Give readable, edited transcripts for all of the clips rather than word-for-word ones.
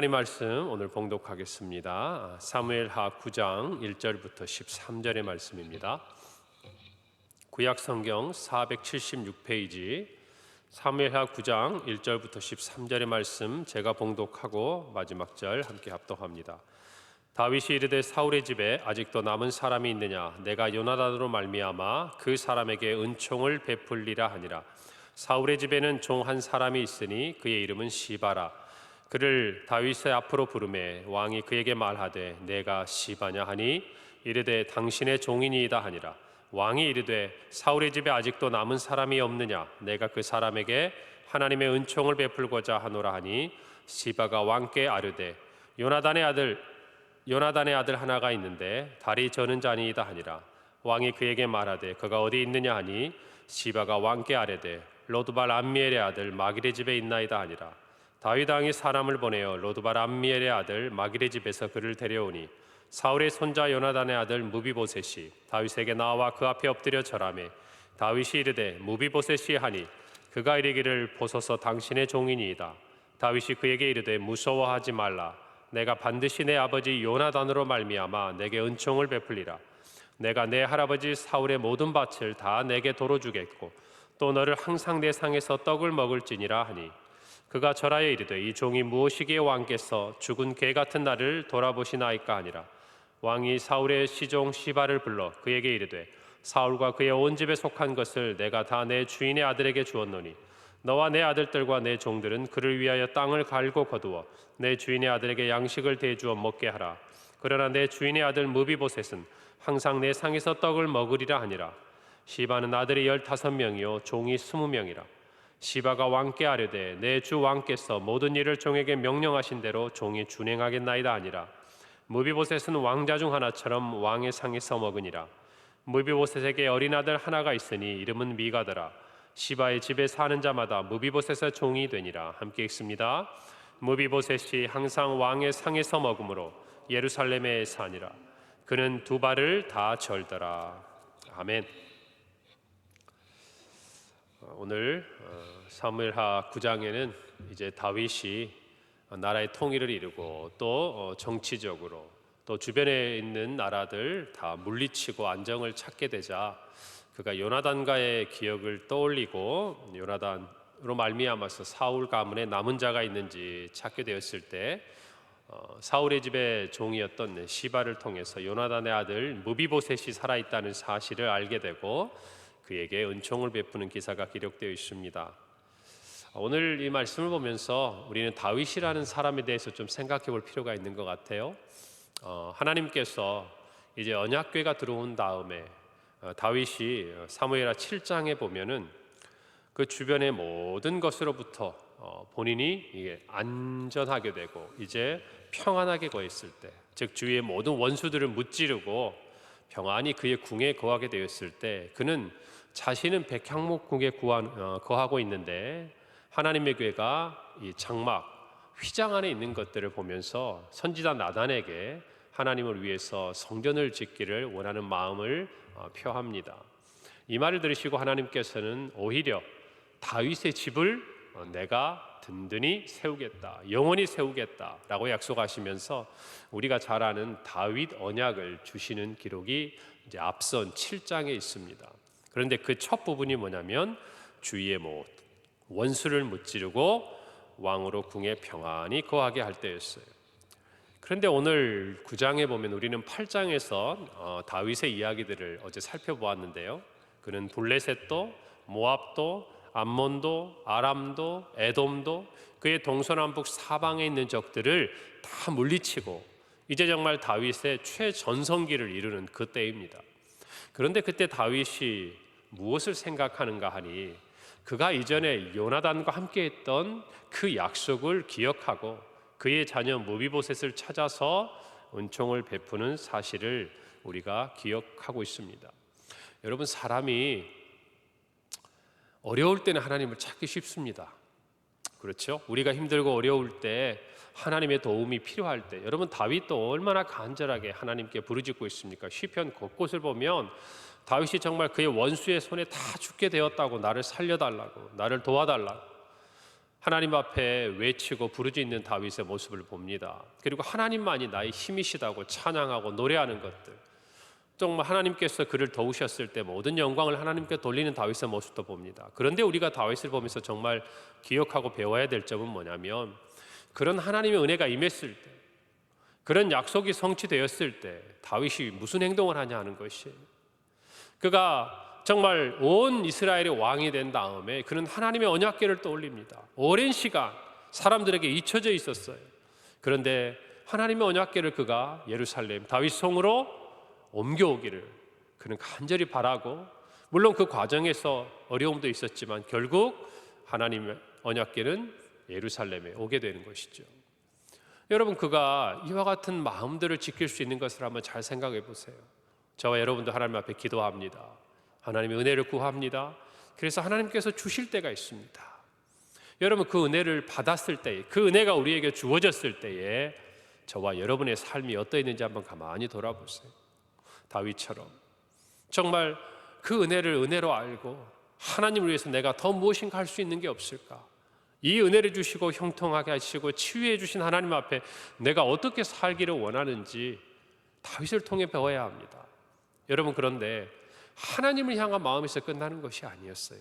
하나님 말씀 오늘 봉독하겠습니다. 사무엘하 9장 1절부터 13절의 말씀입니다. 구약 성경 476페이지 사무엘하 9장 1절부터 13절의 말씀 제가 봉독하고 마지막 절 함께 합독합니다. 다윗이 이르되 사울의 집에 아직도 남은 사람이 있느냐? 내가 요나단으로 말미암아 그 사람에게 은총을 베풀리라 하니라. 사울의 집에는 종 한 사람이 있으니 그의 이름은 시바라. 그를 다윗의 앞으로 부르매 왕이 그에게 말하되 내가 시바냐 하니 이르되 당신의 종이니이다 하니라. 왕이 이르되 사울의 집에 아직도 남은 사람이 없느냐? 내가 그 사람에게 하나님의 은총을 베풀고자 하노라 하니 시바가 왕께 아뢰되 요나단의 아들 하나가 있는데 다리 저는 자니이다 하니라. 왕이 그에게 말하되 그가 어디 있느냐 하니 시바가 왕께 아뢰되 로드발 암미엘의 아들 마길의 집에 있나이다 하니라. 다윗 왕이 사람을 보내어 로드발 암미엘의 아들 마길의 집에서 그를 데려오니 사울의 손자 요나단의 아들 무비보셋이 다윗에게 나와 그 앞에 엎드려 절하매 다윗이 이르되 무비보셋이 하니 그가 이르기를 보소서 당신의 종이니이다. 다윗이 그에게 이르되 무서워하지 말라. 내가 반드시 내 아버지 요나단으로 말미암아 내게 은총을 베풀리라. 내가 내 할아버지 사울의 모든 밭을 다 내게 도로 주겠고 또 너를 항상 내 상에서 떡을 먹을지니라 하니 그가 절하여 이르되 이 종이 무엇이기에 왕께서 죽은 개 같은 나를 돌아보시나이까 하니라. 왕이 사울의 시종 시바를 불러 그에게 이르되 사울과 그의 온 집에 속한 것을 내가 다 내 주인의 아들에게 주었노니 너와 내 아들들과 내 종들은 그를 위하여 땅을 갈고 거두어 내 주인의 아들에게 양식을 대주어 먹게 하라. 그러나 내 주인의 아들 무비보셋은 항상 내 상에서 떡을 먹으리라 하니라. 시바는 아들이 15명이요 종이 20명이라. 시바가 왕께 아뢰되 내 주 왕께서 모든 일을 종에게 명령하신 대로 종이 준행하겠나이다 하니라. 무비보셋은 왕자 중 하나처럼 왕의 상에서 먹으니라. 무비보셋에게 어린 아들 하나가 있으니 이름은 미가더라. 시바의 집에 사는 자마다 무비보셋의 종이 되니라. 함께 읽습니다. 무비보셋이 항상 왕의 상에서 먹으므로 예루살렘에 사니라. 그는 두 발을 다 절더라. 아멘. 오늘 사무엘하 9장에는 이제 다윗이 나라의 통일을 이루고 또 정치적으로 또 주변에 있는 나라들 다 물리치고 안정을 찾게 되자 그가 요나단과의 기억을 떠올리고 요나단으로 말미암아서 사울 가문에 남은 자가 있는지 찾게 되었을 때 사울의 집의 종이었던 시바를 통해서 요나단의 아들 무비보셋이 살아있다는 사실을 알게 되고 그에게 은총을 베푸는 기사가 기록되어 있습니다. 오늘 이 말씀을 보면서 우리는 다윗이라는 사람에 대해서 좀 생각해 볼 필요가 있는 것 같아요. 하나님께서 이제 언약궤가 들어온 다음에 다윗이 사무엘하 7장에 보면은 그 주변의 모든 것으로부터 본인이 이게 안전하게 되고 이제 평안하게 거했을 때, 즉 주위의 모든 원수들을 무찌르고 평안히 그의 궁에 거하게 되었을 때 그는 자신은 백향목궁에 거하고 있는데 하나님의 궤가 이 장막 휘장 안에 있는 것들을 보면서 선지자 나단에게 하나님을 위해서 성전을 짓기를 원하는 마음을 표합니다. 이 말을 들으시고 하나님께서는 오히려 다윗의 집을 내가 든든히 세우겠다, 영원히 세우겠다라고 약속하시면서 우리가 잘 아는 다윗 언약을 주시는 기록이 이제 앞선 7장에 있습니다. 그런데 그 첫 부분이 뭐냐면 주위의 원수를 무찌르고 왕으로 궁에 평안히 거하게 할 때였어요. 그런데 오늘 9장에 보면 우리는 8장에서 다윗의 이야기들을 어제 살펴보았는데요. 그는 블레셋도 모압도 암몬도 아람도 에돔도 그의 동서남북 사방에 있는 적들을 다 물리치고 이제 정말 다윗의 최전성기를 이루는 그때입니다. 그런데 그때 다윗이 무엇을 생각하는가 하니 그가 이전에 요나단과 함께 했던 그 약속을 기억하고 그의 자녀 무비보셋을 찾아서 은총을 베푸는 사실을 우리가 기억하고 있습니다. 여러분, 사람이 어려울 때는 하나님을 찾기 쉽습니다. 그렇죠? 우리가 힘들고 어려울 때 하나님의 도움이 필요할 때 여러분 다윗도 얼마나 간절하게 하나님께 부르짖고 있습니까? 시편 곳곳을 보면 다윗이 정말 그의 원수의 손에 다 죽게 되었다고 나를 살려달라고 나를 도와달라고 하나님 앞에 외치고 부르짖는 다윗의 모습을 봅니다. 그리고 하나님만이 나의 힘이시다고 찬양하고 노래하는 것들, 정말 하나님께서 그를 도우셨을 때 모든 영광을 하나님께 돌리는 다윗의 모습도 봅니다. 그런데 우리가 다윗을 보면서 정말 기억하고 배워야 될 점은 뭐냐면, 그런 하나님의 은혜가 임했을 때, 그런 약속이 성취되었을 때 다윗이 무슨 행동을 하냐 하는 것이에요. 그가 정말 온 이스라엘의 왕이 된 다음에 그는 하나님의 언약궤를 떠올립니다. 오랜 시간 사람들에게 잊혀져 있었어요. 그런데 하나님의 언약궤를 그가 예루살렘 다윗 성으로 옮겨오기를 그는 간절히 바라고, 물론 그 과정에서 어려움도 있었지만 결국 하나님의 언약궤는 예루살렘에 오게 되는 것이죠. 여러분, 그가 이와 같은 마음들을 지킬 수 있는 것을 한번 잘 생각해 보세요. 저와 여러분도 하나님 앞에 기도합니다. 하나님의 은혜를 구합니다. 그래서 하나님께서 주실 때가 있습니다. 여러분, 그 은혜를 받았을 때, 그 은혜가 우리에게 주어졌을 때에 저와 여러분의 삶이 어떠했는지 한번 가만히 돌아보세요. 다윗처럼 정말 그 은혜를 은혜로 알고 하나님을 위해서 내가 더 무엇인가 할 수 있는 게 없을까? 이 은혜를 주시고 형통하게 하시고 치유해 주신 하나님 앞에 내가 어떻게 살기를 원하는지 다윗을 통해 배워야 합니다. 여러분, 그런데 하나님을 향한 마음에서 끝나는 것이 아니었어요.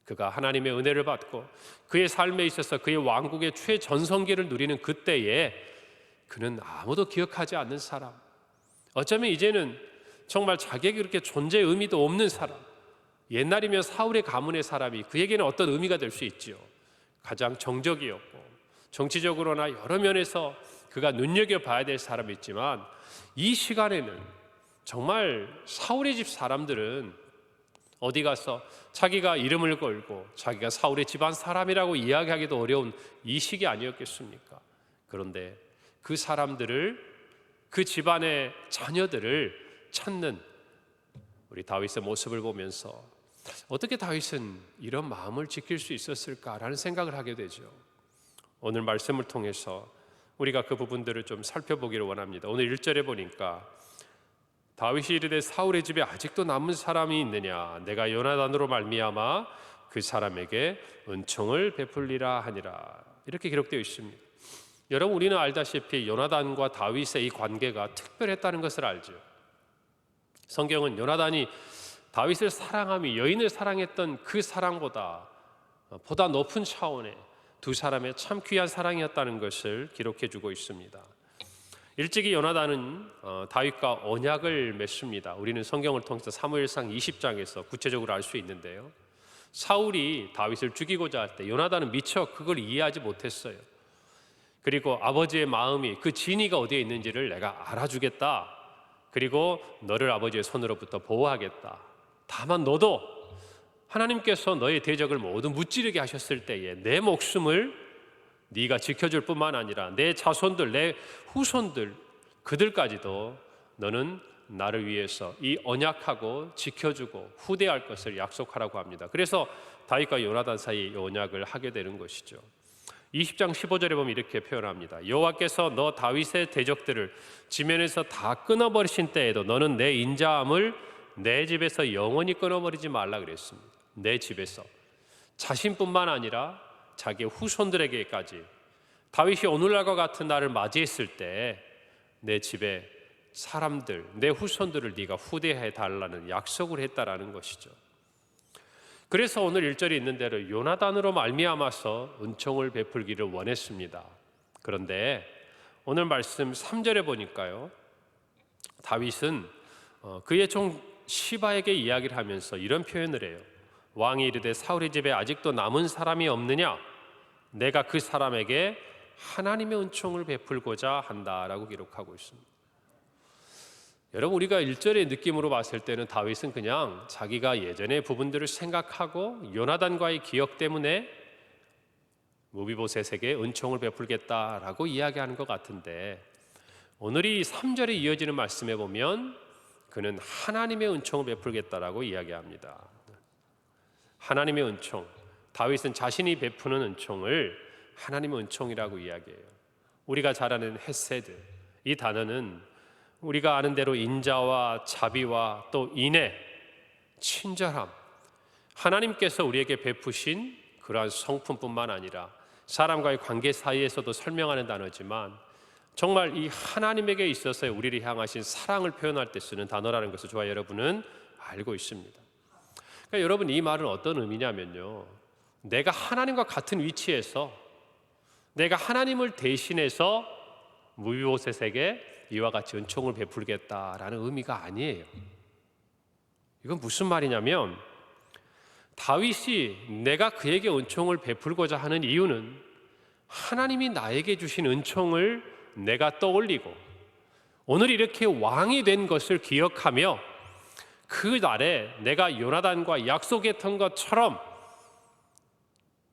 그가 하나님의 은혜를 받고 그의 삶에 있어서 그의 왕국의 최전성기를 누리는 그때에 그는 아무도 기억하지 않는 사람, 어쩌면 이제는 정말 자기에게 그렇게 존재의 의미도 없는 사람, 옛날이면 사울의 가문의 사람이 그에게는 어떤 의미가 될 수 있지요. 가장 정적이었고 정치적으로나 여러 면에서 그가 눈여겨봐야 될 사람이 있지만, 이 시간에는 정말 사울의 집 사람들은 어디 가서 자기가 이름을 걸고 자기가 사울의 집안 사람이라고 이야기하기도 어려운 이 시기 아니었겠습니까? 그런데 그 사람들을, 그 집안의 자녀들을 찾는 우리 다윗의 모습을 보면서 어떻게 다윗은 이런 마음을 지킬 수 있었을까라는 생각을 하게 되죠. 오늘 말씀을 통해서 우리가 그 부분들을 좀 살펴보기를 원합니다. 오늘 1절에 보니까 다윗이 이르되 사울의 집에 아직도 남은 사람이 있느냐, 내가 요나단으로 말미암아 그 사람에게 은총을 베풀리라 하니라, 이렇게 기록되어 있습니다. 여러분, 우리는 알다시피 요나단과 다윗의 이 관계가 특별했다는 것을 알죠. 성경은 요나단이 다윗을 사랑함이 여인을 사랑했던 그 사랑보다 보다 높은 차원의 두 사람의 참 귀한 사랑이었다는 것을 기록해 주고 있습니다. 일찍이 요나단은 다윗과 언약을 맺습니다. 우리는 성경을 통해서 사무엘상 20장에서 구체적으로 알 수 있는데요, 사울이 다윗을 죽이고자 할 때 요나단은 미처 그걸 이해하지 못했어요. 그리고 아버지의 마음이, 그 진이가 어디에 있는지를 내가 알아주겠다, 그리고 너를 아버지의 손으로부터 보호하겠다, 다만 너도 하나님께서 너의 대적을 모두 무찌르게 하셨을 때에 내 목숨을 네가 지켜줄 뿐만 아니라 내 자손들, 내 후손들, 그들까지도 너는 나를 위해서 이 언약하고 지켜주고 후대할 것을 약속하라고 합니다. 그래서 다윗과 요나단 사이에 언약을 하게 되는 것이죠. 20장 15절에 보면 이렇게 표현합니다. 여호와께서 너 다윗의 대적들을 지면에서 다 끊어버리신 때에도 너는 내 인자함을 내 집에서 영원히 끊어버리지 말라 그랬습니다. 내 집에서, 자신뿐만 아니라 자기의 후손들에게까지, 다윗이 오늘날과 같은 날을 맞이했을 때 내 집에 사람들, 내 후손들을 네가 후대해 달라는 약속을 했다라는 것이죠. 그래서 오늘 1절에 있는 대로 요나단으로 말미암아서 은총을 베풀기를 원했습니다. 그런데 오늘 말씀 3절에 보니까요, 다윗은 그의 종 시바에게 이야기를 하면서 이런 표현을 해요. 왕이 이르되 사울의 집에 아직도 남은 사람이 없느냐, 내가 그 사람에게 하나님의 은총을 베풀고자 한다라고 기록하고 있습니다. 여러분, 우리가 1절의 느낌으로 봤을 때는 다윗은 그냥 자기가 예전의 부분들을 생각하고 요나단과의 기억 때문에 무비보셋에게 은총을 베풀겠다라고 이야기하는 것 같은데, 오늘 이 3절에 이어지는 말씀에 보면 그는 하나님의 은총을 베풀겠다라고 이야기합니다. 하나님의 은총, 다윗은 자신이 베푸는 은총을 하나님의 은총이라고 이야기해요. 우리가 잘 아는 헤세드, 이 단어는 우리가 아는 대로 인자와 자비와 또 인애, 친절함, 하나님께서 우리에게 베푸신 그러한 성품뿐만 아니라 사람과의 관계 사이에서도 설명하는 단어지만 정말 이 하나님에게 있어서 우리를 향하신 사랑을 표현할 때 쓰는 단어라는 것을 저와 여러분은 알고 있습니다. 그러니까 여러분, 이 말은 어떤 의미냐면요, 내가 하나님과 같은 위치에서 내가 하나님을 대신해서 무비보셋에게 이와 같이 은총을 베풀겠다라는 의미가 아니에요. 이건 무슨 말이냐면, 다윗이 내가 그에게 은총을 베풀고자 하는 이유는 하나님이 나에게 주신 은총을 내가 떠올리고 오늘 이렇게 왕이 된 것을 기억하며 그 날에 내가 요나단과 약속했던 것처럼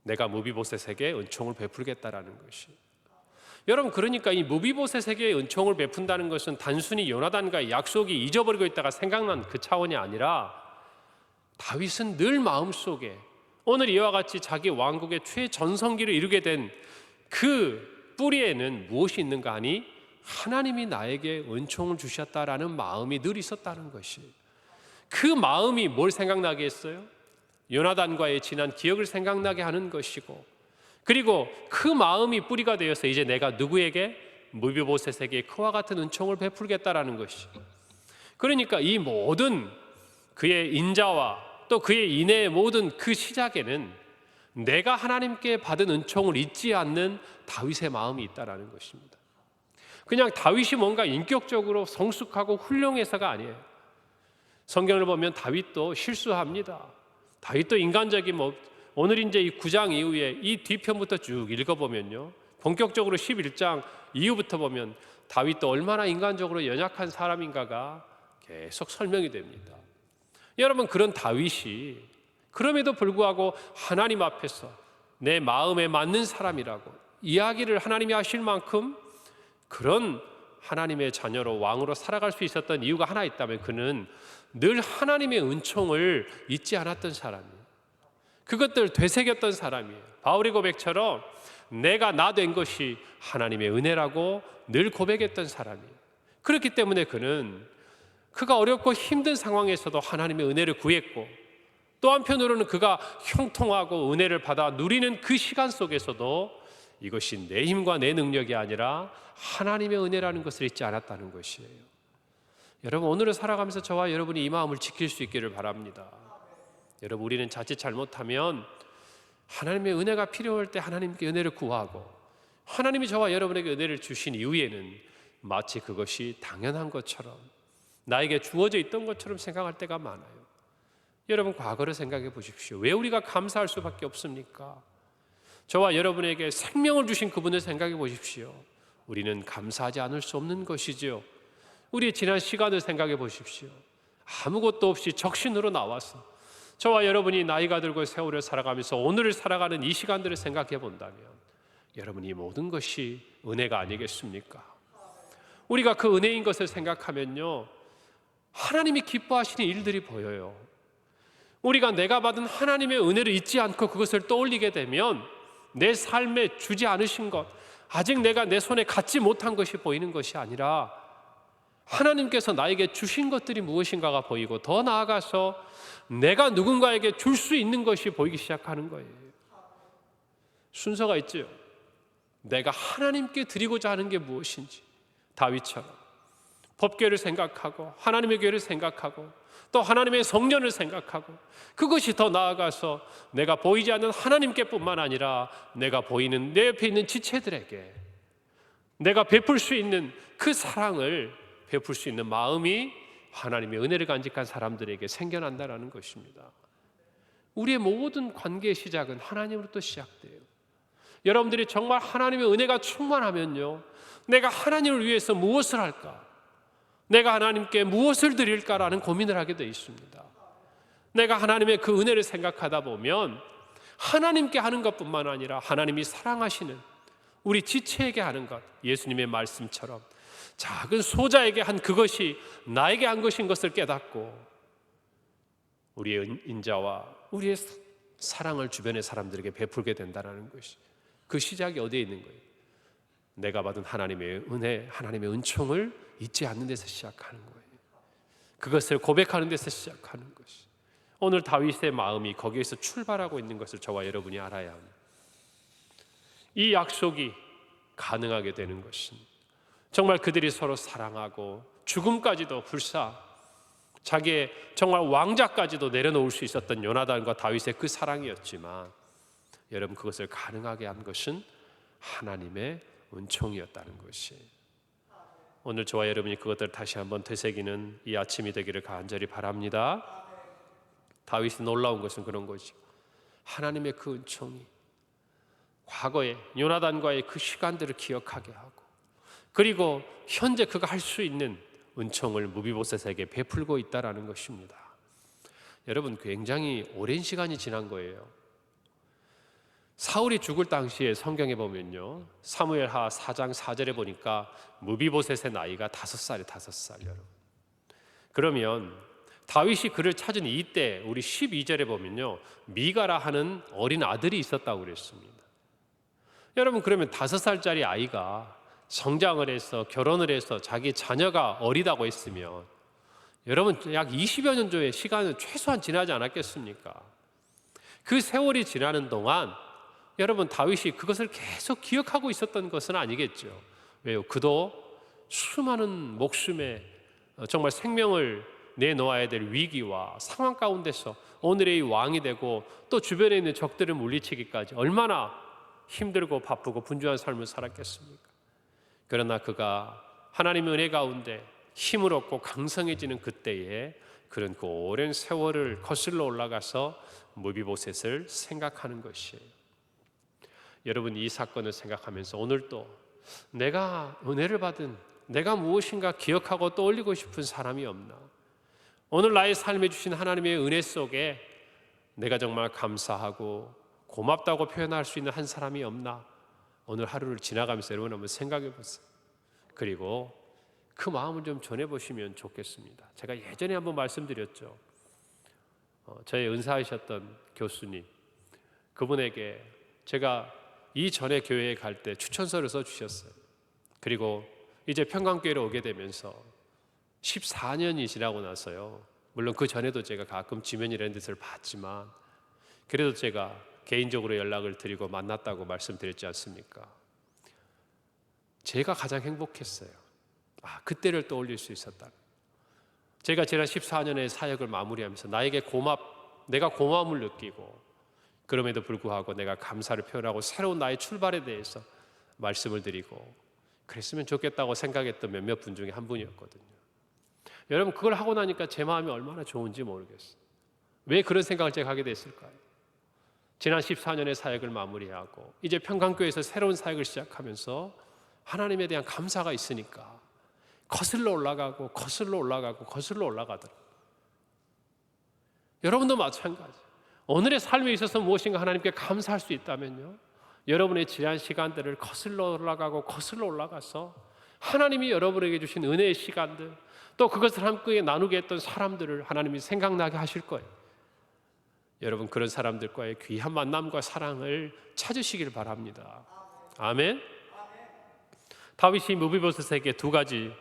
내가 무비보셋에게 은총을 베풀겠다라는 것이. 여러분, 그러니까 이 무비보셋에게 은총을 베푼다는 것은 단순히 요나단과의 약속이 잊어버리고 있다가 생각난 그 차원이 아니라, 다윗은 늘 마음속에 오늘 이와 같이 자기 왕국의 최전성기를 이루게 된 그 뿌리에는 무엇이 있는가 하니 하나님이 나에게 은총을 주셨다라는 마음이 늘 있었다는 것이. 그 마음이 뭘 생각나게 했어요? 요나단과의 지난 기억을 생각나게 하는 것이고, 그리고 그 마음이 뿌리가 되어서 이제 내가 누구에게? 무비보셋에게 그와 같은 은총을 베풀겠다라는 것이. 그러니까 이 모든 그의 인자와 또 그의 인애의 모든 그 시작에는 내가 하나님께 받은 은총을 잊지 않는 다윗의 마음이 있다라는 것입니다. 그냥 다윗이 뭔가 인격적으로 성숙하고 훌륭해서가 아니에요. 성경을 보면 다윗도 실수합니다. 다윗도 인간적인 오늘 이제 이 9장 이후에 이 뒤편부터 쭉 읽어보면요, 본격적으로 11장 이후부터 보면 다윗도 얼마나 인간적으로 연약한 사람인가가 계속 설명이 됩니다. 여러분, 그런 다윗이 그럼에도 불구하고 하나님 앞에서 내 마음에 맞는 사람이라고 이야기를 하나님이 하실 만큼 그런 하나님의 자녀로 왕으로 살아갈 수 있었던 이유가 하나 있다면 그는 늘 하나님의 은총을 잊지 않았던 사람이에요. 그것들 되새겼던 사람이에요. 바울의 고백처럼 내가 나 된 것이 하나님의 은혜라고 늘 고백했던 사람이에요. 그렇기 때문에 그가 어렵고 힘든 상황에서도 하나님의 은혜를 구했고, 또 한편으로는 그가 형통하고 은혜를 받아 누리는 그 시간 속에서도 이것이 내 힘과 내 능력이 아니라 하나님의 은혜라는 것을 잊지 않았다는 것이에요. 여러분, 오늘을 살아가면서 저와 여러분이 이 마음을 지킬 수 있기를 바랍니다. 여러분, 우리는 자칫 잘못하면 하나님의 은혜가 필요할 때 하나님께 은혜를 구하고, 하나님이 저와 여러분에게 은혜를 주신 이후에는 마치 그것이 당연한 것처럼, 나에게 주어져 있던 것처럼 생각할 때가 많아요. 여러분, 과거를 생각해 보십시오. 왜 우리가 감사할 수밖에 없습니까? 저와 여러분에게 생명을 주신 그분을 생각해 보십시오. 우리는 감사하지 않을 수 없는 것이지요. 우리의 지난 시간을 생각해 보십시오. 아무것도 없이 적신으로 나와서 저와 여러분이 나이가 들고 세월을 살아가면서 오늘을 살아가는 이 시간들을 생각해 본다면 여러분, 이 모든 것이 은혜가 아니겠습니까? 우리가 그 은혜인 것을 생각하면요, 하나님이 기뻐하시는 일들이 보여요. 우리가 내가 받은 하나님의 은혜를 잊지 않고 그것을 떠올리게 되면 내 삶에 주지 않으신 것, 아직 내가 내 손에 갖지 못한 것이 보이는 것이 아니라 하나님께서 나에게 주신 것들이 무엇인가가 보이고, 더 나아가서 내가 누군가에게 줄 수 있는 것이 보이기 시작하는 거예요. 순서가 있죠. 내가 하나님께 드리고자 하는 게 무엇인지, 다윗처럼 법궤를 생각하고 하나님의 교회를 생각하고 또 하나님의 성전을 생각하고, 그것이 더 나아가서 내가 보이지 않는 하나님께 뿐만 아니라 내가 보이는 내 옆에 있는 지체들에게 내가 베풀 수 있는 그 사랑을 베풀 수 있는 마음이 하나님의 은혜를 간직한 사람들에게 생겨난다는 것입니다. 우리의 모든 관계의 시작은 하나님으로부터 시작돼요. 여러분들이 정말 하나님의 은혜가 충만하면요, 내가 하나님을 위해서 무엇을 할까? 내가 하나님께 무엇을 드릴까라는 고민을 하게 되어 있습니다. 내가 하나님의 그 은혜를 생각하다 보면 하나님께 하는 것뿐만 아니라 하나님이 사랑하시는 우리 지체에게 하는 것, 예수님의 말씀처럼 작은 소자에게 한 그것이 나에게 한 것인 것을 깨닫고 우리의 인자와 우리의 사랑을 주변의 사람들에게 베풀게 된다는 것이, 그 시작이 어디에 있는 거예요? 내가 받은 하나님의 은혜, 하나님의 은총을 잊지 않는 데서 시작하는 거예요. 그것을 고백하는 데서 시작하는 것이. 오늘 다윗의 마음이 거기에서 출발하고 있는 것을 저와 여러분이 알아야 합니다. 이 약속이 가능하게 되는 것은 정말 그들이 서로 사랑하고 죽음까지도 불사 자기의 정말 왕자까지도 내려놓을 수 있었던 요나단과 다윗의 그 사랑이었지만, 여러분, 그것을 가능하게 한 것은 하나님의 은총이었다는 것이, 오늘 저와 여러분이 그것들을 다시 한번 되새기는 이 아침이 되기를 간절히 바랍니다. 다윗이 놀라운 것은 그런 거죠. 하나님의 그 은총이 과거에 요나단과의 그 시간들을 기억하게 하고, 그리고 현재 그가 할 수 있는 은총을 무비보셋에게 베풀고 있다는 것입니다. 여러분, 굉장히 오랜 시간이 지난 거예요. 사울이 죽을 당시에 성경에 보면요, 사무엘하 4장 4절에 보니까 무비보셋의 나이가 5살이에요. 5살. 여러분, 그러면 다윗이 그를 찾은 이때 우리 12절에 보면요, 미가라 하는 어린 아들이 있었다고 그랬습니다. 여러분, 그러면 5살짜리 아이가 성장을 해서 결혼을 해서 자기 자녀가 어리다고 했으면, 여러분, 약 20여 년 정도의 시간은 최소한 지나지 않았겠습니까? 그 세월이 지나는 동안 여러분, 다윗이 그것을 계속 기억하고 있었던 것은 아니겠죠. 왜요? 그도 수많은 목숨에 정말 생명을 내놓아야 될 위기와 상황 가운데서 오늘의 이 왕이 되고 또 주변에 있는 적들을 물리치기까지 얼마나 힘들고 바쁘고 분주한 삶을 살았겠습니까? 그러나 그가 하나님의 은혜 가운데 힘을 얻고 강성해지는 그때에 그런 그 오랜 세월을 거슬러 올라가서 무비보셋을 생각하는 것이에요. 여러분, 이 사건을 생각하면서 오늘도 내가 은혜를 받은, 내가 무엇인가 기억하고 떠올리고 싶은 사람이 없나? 오늘 나의 삶에 주신 하나님의 은혜 속에 내가 정말 감사하고 고맙다고 표현할 수 있는 한 사람이 없나? 오늘 하루를 지나가면서 여러분 한번 생각해 보세요. 그리고 그 마음을 좀 전해보시면 좋겠습니다. 제가 예전에 한번 말씀드렸죠. 저의 은사하셨던 교수님, 그분에게 제가 이전에 교회에 갈 때 추천서를 써주셨어요. 그리고 이제 평강교회로 오게 되면서 14년이 지나고 나서요, 물론 그 전에도 제가 가끔 지면이라는 데서를 봤지만 그래도 제가 개인적으로 연락을 드리고 만났다고 말씀드렸지 않습니까? 제가 가장 행복했어요. 그때를 떠올릴 수 있었다. 제가 지난 14년의 사역을 마무리하면서 내가 고마움을 느끼고, 그럼에도 불구하고 내가 감사를 표현하고 새로운 나의 출발에 대해서 말씀을 드리고 그랬으면 좋겠다고 생각했던 몇몇 분 중에 한 분이었거든요. 여러분, 그걸 하고 나니까 제 마음이 얼마나 좋은지 모르겠어요. 왜 그런 생각을 제가 하게 됐을까요? 지난 14년의 사역을 마무리하고 이제 평강교회에서 새로운 사역을 시작하면서 하나님에 대한 감사가 있으니까 거슬러 올라가고 거슬러 올라가고 거슬러 올라가더라고요. 여러분도 마찬가지. 오늘의 삶에 있어서 무엇인가 하나님께 감사할 수 있다면요, 여러분의 지난 시간들을 거슬러 올라가고 거슬러 올라가서 하나님이 여러분에게 주신 은혜의 시간들, 또 그것을 함께 나누게 했던 사람들을 하나님이 생각나게 하실 거예요. 여러분, 그런 사람들과의 귀한 만남과 사랑을 찾으시길 바랍니다. 아멘. 다윗이 무비보셋에게 2가지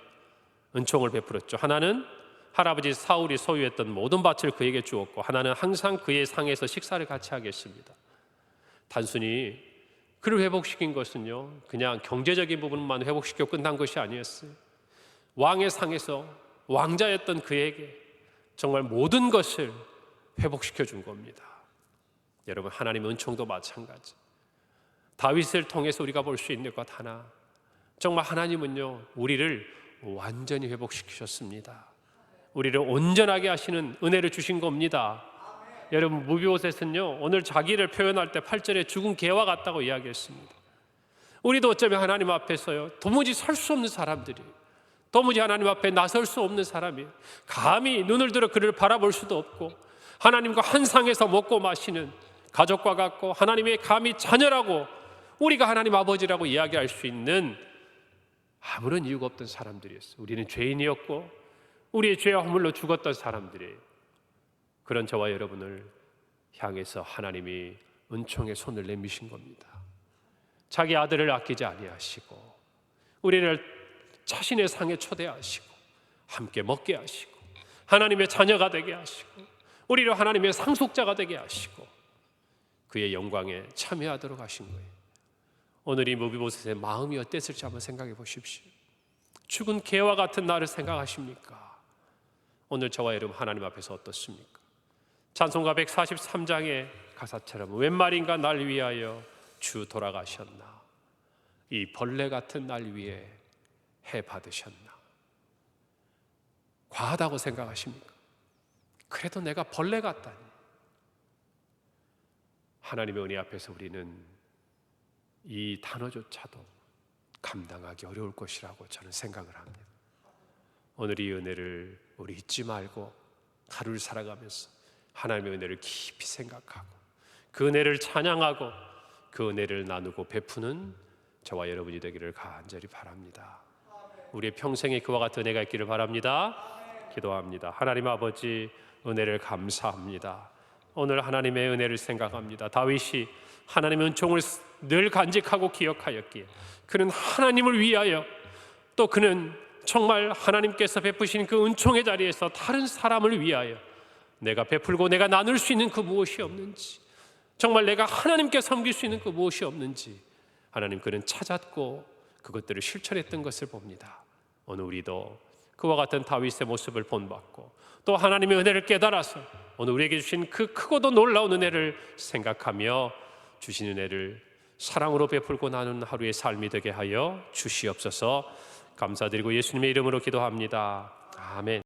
은총을 베풀었죠. 하나는 할아버지 사울이 소유했던 모든 밭을 그에게 주었고, 하나는 항상 그의 상에서 식사를 같이 하게 했습니다. 단순히 그를 회복시킨 것은요, 그냥 경제적인 부분만 회복시켜 끝난 것이 아니었어요. 왕의 상에서 왕자였던 그에게 정말 모든 것을 회복시켜 준 겁니다. 여러분, 하나님의 은총도 마찬가지. 다윗을 통해서 우리가 볼 수 있는 것 하나, 정말 하나님은요, 우리를 완전히 회복시키셨습니다. 우리를 온전하게 하시는 은혜를 주신 겁니다. 여러분, 무비보셋은요, 오늘 자기를 표현할 때 8절에 죽은 개와 같다고 이야기했습니다. 우리도 어쩌면 하나님 앞에서요, 도무지 설 수 없는 사람들이, 도무지 하나님 앞에 나설 수 없는 사람이, 감히 눈을 들어 그를 바라볼 수도 없고, 하나님과 한 상에서 먹고 마시는 가족과 같고, 하나님의 감히 자녀라고, 우리가 하나님 아버지라고 이야기할 수 있는 아무런 이유가 없던 사람들이었어요. 우리는 죄인이었고 우리의 죄와 허물로 죽었던 사람들이에요. 그런 저와 여러분을 향해서 하나님이 은총의 손을 내미신 겁니다. 자기 아들을 아끼지 아니하시고 우리를 자신의 상에 초대하시고 함께 먹게 하시고 하나님의 자녀가 되게 하시고 우리를 하나님의 상속자가 되게 하시고 그의 영광에 참여하도록 하신 거예요. 오늘 이 무비보셋의 마음이 어땠을지 한번 생각해 보십시오. 죽은 개와 같은 나를 생각하십니까? 오늘 저와 여러분 하나님 앞에서 어떻습니까? 찬송가 143장의 가사처럼 웬 말인가 날 위하여 주 돌아가셨나, 이 벌레 같은 날 위해 해 받으셨나. 과하다고 생각하십니까? 그래도 내가 벌레 같다니. 하나님의 은혜 앞에서 우리는 이 단어조차도 감당하기 어려울 것이라고 저는 생각을 합니다. 오늘 이 은혜를 우리 잊지 말고 하루를 살아가면서 하나님의 은혜를 깊이 생각하고 그 은혜를 찬양하고 그 은혜를 나누고 베푸는 저와 여러분이 되기를 간절히 바랍니다. 우리의 평생에 그와 같은 은혜가 있기를 바랍니다. 기도합니다. 하나님 아버지, 은혜를 감사합니다. 오늘 하나님의 은혜를 생각합니다. 다윗이 하나님의 은총을 늘 간직하고 기억하였기에 그는 하나님을 위하여, 또 그는 정말 하나님께서 베푸신 그 은총의 자리에서 다른 사람을 위하여 내가 베풀고 내가 나눌 수 있는 그 무엇이 없는지, 정말 내가 하나님께 섬길 수 있는 그 무엇이 없는지 하나님 그는 찾았고 그것들을 실천했던 것을 봅니다. 오늘 우리도 그와 같은 다윗의 모습을 본받고 또 하나님의 은혜를 깨달아서 오늘 우리에게 주신 그 크고도 놀라운 은혜를 생각하며 주신 은혜를 사랑으로 베풀고 나누는 하루의 삶이 되게 하여 주시옵소서. 감사드리고 예수님의 이름으로 기도합니다. 아멘.